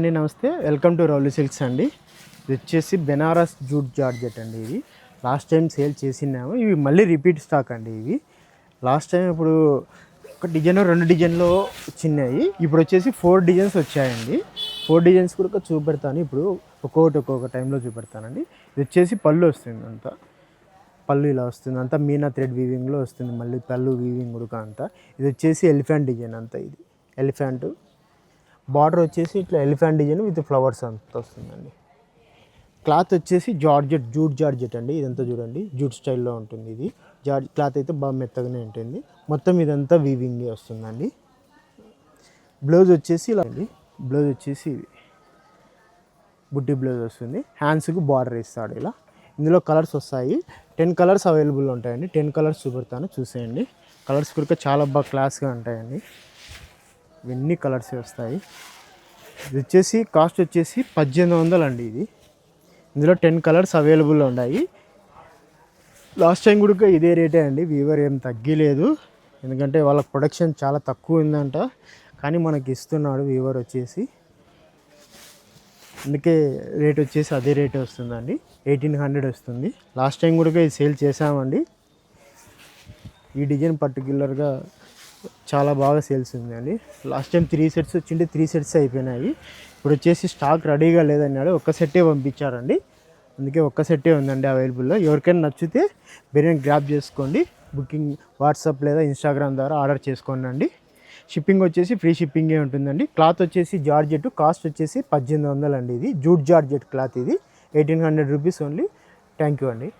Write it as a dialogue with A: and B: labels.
A: అండి నమస్తే, welcome to Rowley silks అండి. ఇది వచ్చేసి బెనారస్ జూట్ జార్జెట్ అండి. ఇది లాస్ట్ టైం సేల్ చేసినాము. ఇవి మళ్ళీ రిపీట్ స్టాక్ అండి. ఇవి లాస్ట్ టైం ఇప్పుడు ఒక డిజైన్ 2 డిజైన్లో వచ్చినాయి. ఇప్పుడు వచ్చేసి 4 డిజైన్స్ వచ్చాయండి. 4 డిజైన్స్ కూడా చూపెడతాను. ఇప్పుడు ఒక్కొక్క టైంలో చూపెడతానండి. ఇది వచ్చేసి పళ్ళు వస్తుంది, అంతా పళ్ళు ఇలా వస్తుంది, అంతా మీనా థ్రెడ్ వీవింగ్లో వస్తుంది. మళ్ళీ పళ్ళు వీవింగ్ ఉడక అంతా. ఇది వచ్చేసి ఎలిఫెంట్ డిజైన్ అంతా. ఇది ఎలిఫెంట్ బార్డర్ వచ్చేసి ఇట్లా ఎలిఫెంట్ డిజైన్ విత్ ఫ్లవర్స్ అంతా వస్తుందండి. క్లాత్ వచ్చేసి జార్జెట్, జూట్ జార్జెట్ అండి. ఇదంతా చూడండి జూట్ స్టైల్లో ఉంటుంది. ఇది క్లాత్ అయితే బాగా మెత్తగానే ఉంటుంది. మొత్తం ఇదంతా వీవింగ్ వస్తుందండి. బ్లౌజ్ వచ్చేసి ఇలా అండి. బ్లౌజ్ వచ్చేసి బుట్టి బ్లౌజ్ వస్తుంది. హ్యాండ్స్కి బార్డర్ ఇస్తాడు ఇలా. ఇందులో కలర్స్ వస్తాయి. 10 కలర్స్ అవైలబుల్ ఉంటాయండి. 10 కలర్స్ చూపెడతాను, చూసేయండి. కలర్స్ కూడా చాలా బాగా క్లాస్గా ఉంటాయండి. ఇవన్నీ కలర్స్ వస్తాయి. ఇది వచ్చేసి కాస్ట్ వచ్చేసి 1800 అండి. ఇది ఇందులో 10 కలర్స్ అవైలబుల్ ఉన్నాయి. లాస్ట్ టైం కూడా ఇదే రేటే అండి. వీవర్ ఏం తగ్గలేదు, ఎందుకంటే వాళ్ళ ప్రొడక్షన్ చాలా తక్కువ ఉందంట. కానీ మనకి ఇస్తున్నాడు వీవర్ వచ్చేసి, అందుకే రేట్ వచ్చేసి అదే రేటే వస్తుందండి. 1800 వస్తుంది. లాస్ట్ టైం కూడా ఇది సేల్ చేసామండి. ఈ డిజైన్ పర్టిక్యులర్గా చాలా బాగా సేల్స్ ఉందండి. లాస్ట్ టైం 3 సెట్స్ వచ్చింటే 3 సెట్స్ అయిపోయినాయి. ఇప్పుడు వచ్చేసి స్టాక్ రెడీగా లేదన్నాడు, ఒక్క సెట్టే పంపించారండి. అందుకే ఒక్క సెట్టే ఉందండి అవైలబుల్లో. ఎవరికైనా నచ్చితే బిర్యానీ గ్రాప్ చేసుకోండి. బుకింగ్ వాట్సాప్ లేదా ఇన్స్టాగ్రామ్ ద్వారా ఆర్డర్ చేసుకోండి అండి. షిప్పింగ్ వచ్చేసి ఫ్రీ షిప్పింగే ఉంటుందండి. క్లాత్ వచ్చేసి జార్జెట్, కాస్ట్ వచ్చేసి 1800 అండి. ఇది జూట్ జార్జెట్ క్లాత్. ఇది 1800 రూపీస్ ఓన్లీ. థ్యాంక్ యూ అండి.